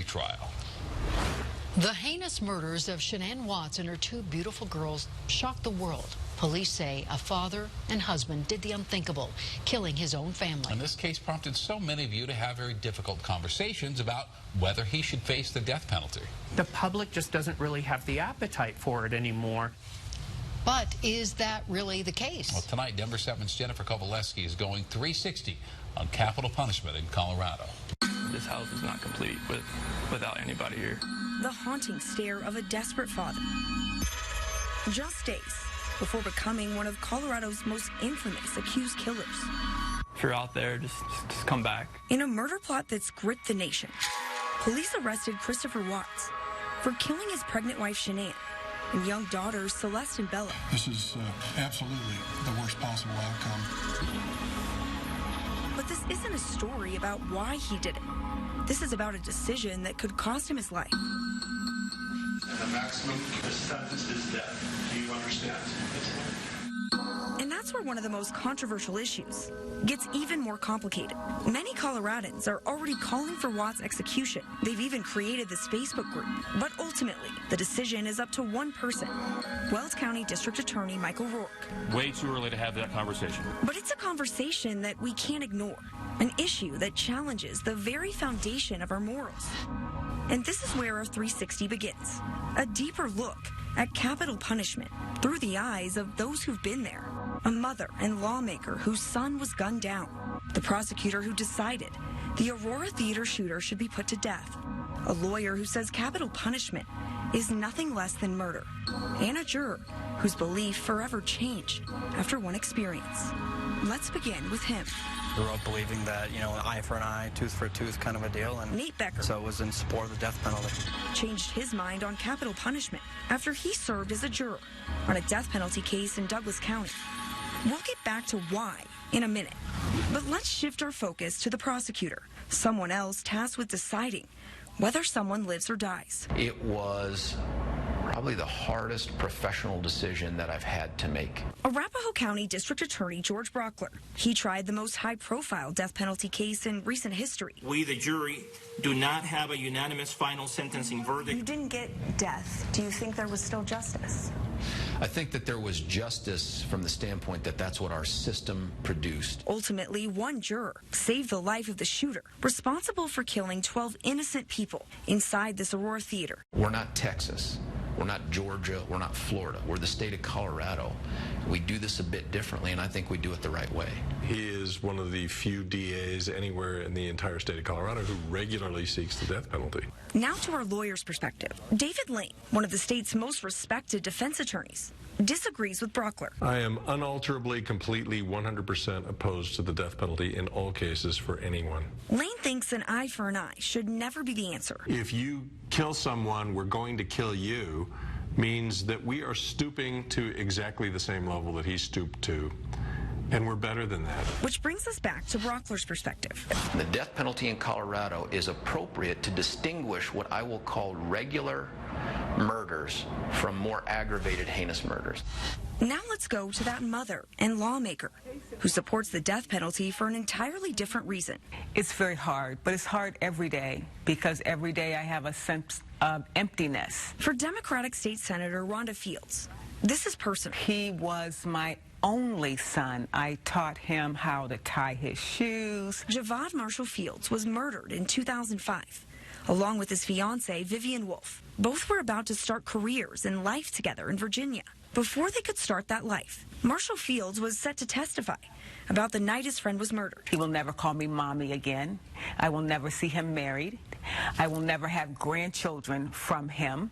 trial. The heinous murders of Shanann Watts and her two beautiful girls shocked the world. Police say a father and husband did the unthinkable, killing his own family. And this case prompted so many of you to have very difficult conversations about whether he should face the death penalty. The public just doesn't really have the appetite for it anymore. But is that really the case? Well, tonight, Denver7's Jennifer Kovaleski is going 360 on capital punishment in Colorado. This house is not complete without anybody here. The haunting stare of a desperate father. Just days before becoming one of Colorado's most infamous accused killers. If you're out there, just come back. In a murder plot that's gripped the nation, police arrested Christopher Watts for killing his pregnant wife Shanann and young daughters Celeste and Bella. This is absolutely the worst possible outcome. But this isn't a story about why he did it. This is about a decision that could cost him his life. And the maximum sentence is death. Do you understand? And that's where one of the most controversial issues gets even more complicated. Many Coloradans are already calling for Watts' execution. They've even created this Facebook group. But ultimately, the decision is up to one person, Wells County District Attorney Michael Rourke. Way too early to have that conversation. But it's a conversation that we can't ignore, an issue that challenges the very foundation of our morals. And this is where our 360 begins, a deeper look at capital punishment through the eyes of those who've been there. A mother and lawmaker whose son was gunned down. The prosecutor who decided the Aurora Theater shooter should be put to death. A lawyer who says capital punishment is nothing less than murder. And a juror whose belief forever changed after one experience. Let's begin with him. Grew up believing that, an eye for an eye, tooth for a tooth kind of a deal. And Nate Becker. So it was in support of the death penalty. Changed his mind on capital punishment after he served as a juror on a death penalty case in Douglas County. We'll get back to why in a minute. But let's shift our focus to the prosecutor, someone else tasked with deciding whether someone lives or dies. It was probably the hardest professional decision that I've had to make. Arapahoe County District Attorney George Brockler. He tried the most high-profile death penalty case in recent history. We, the jury, do not have a unanimous final sentencing verdict. You didn't get death. Do you think there was still justice? I think that there was justice from the standpoint that that's what our system produced. Ultimately, one juror saved the life of the shooter, responsible for killing 12 innocent people inside this Aurora Theater. We're not Texas. We're not Georgia. We're not Florida. We're the state of Colorado. We do this a bit differently, and I think we do it the right way. He is one of the few DAs anywhere in the entire state of Colorado who regularly seeks the death penalty. Now to our lawyer's perspective. David Lane, one of the state's most respected defense attorneys, disagrees with Brockler. I am unalterably, completely, 100% opposed to the death penalty in all cases for anyone. Lane thinks an eye for an eye should never be the answer. If you kill someone, we're going to kill you, means that we are stooping to exactly the same level that he stooped to. And we're better than that. Which brings us back to Brockler's perspective. The death penalty in Colorado is appropriate to distinguish what I will call regular murders from more aggravated, heinous murders. Now let's go to that mother and lawmaker who supports the death penalty for an entirely different reason. It's very hard, but it's hard every day because every day I have a sense of emptiness. For Democratic State Senator Rhonda Fields, this is personal. He was my only son. I taught him how to tie his shoes. Javad Marshall Fields was murdered in 2005, along with his fiancée, Vivian Wolf. Both were about to start careers and life together in Virginia. Before they could start that life, Marshall Fields was set to testify about the night his friend was murdered. He will never call me mommy again. I will never see him married. I will never have grandchildren from him.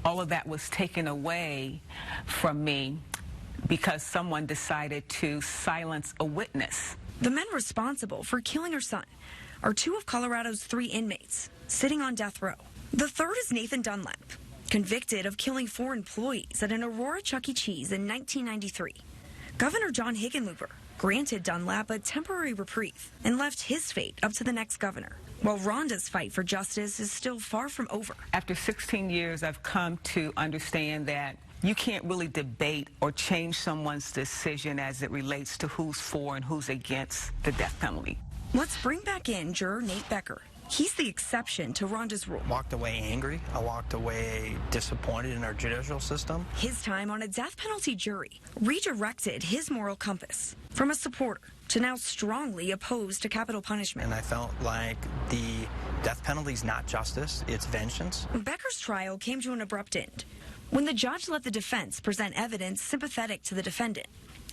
All of that was taken away from me because someone decided to silence a witness. The men responsible for killing her son are two of Colorado's 3 inmates sitting on death row. The third is Nathan Dunlap, convicted of killing 4 employees at an Aurora Chuck E. Cheese in 1993. Governor John Hickenlooper granted Dunlap a temporary reprieve and left his fate up to the next governor, while Rhonda's fight for justice is still far from over. After 16 years, I've come to understand that you can't really debate or change someone's decision as it relates to who's for and who's against the death penalty. Let's bring back in juror Nate Becker. he's the exception to Rhonda's rule. Walked away angry. I walked away disappointed in our judicial system. His time on a death penalty jury redirected his moral compass from a supporter to now strongly opposed to capital punishment. And I felt like the death penalty is not justice, it's vengeance. Becker's trial came to an abrupt end when the judge let the defense present evidence sympathetic to the defendant.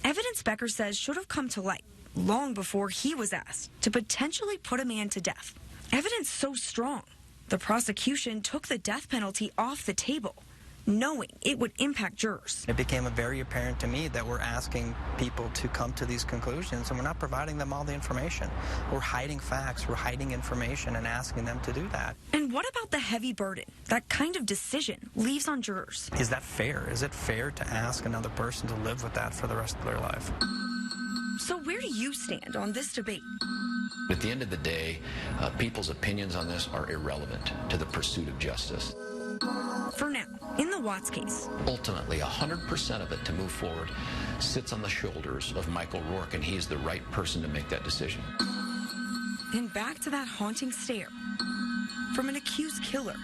Evidence Becker says should have come to light long before he was asked to potentially put a man to death. Evidence so strong, the prosecution took the death penalty off the table, knowing it would impact jurors. It became very apparent to me that we're asking people to come to these conclusions and we're not providing them all the information. We're hiding facts, we're hiding information and asking them to do that. And what about the heavy burden that kind of decision leaves on jurors? Is that fair? Is it fair to ask another person to live with that for the rest of their life? So where do you stand on this debate? At the end of the day, people's opinions on this are irrelevant to the pursuit of justice. For now, in the Watts case, ultimately, 100% of it to move forward sits on the shoulders of Michael Rourke, and he's the right person to make that decision. And back to that haunting stare from an accused killer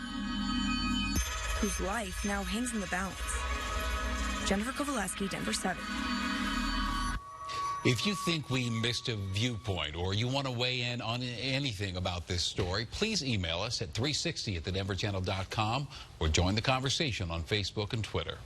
whose life now hangs in the balance. Jennifer Kovaleski, Denver7. If you think we missed a viewpoint or you want to weigh in on anything about this story, please email us at 360@thedenverchannel.com or join the conversation on Facebook and Twitter.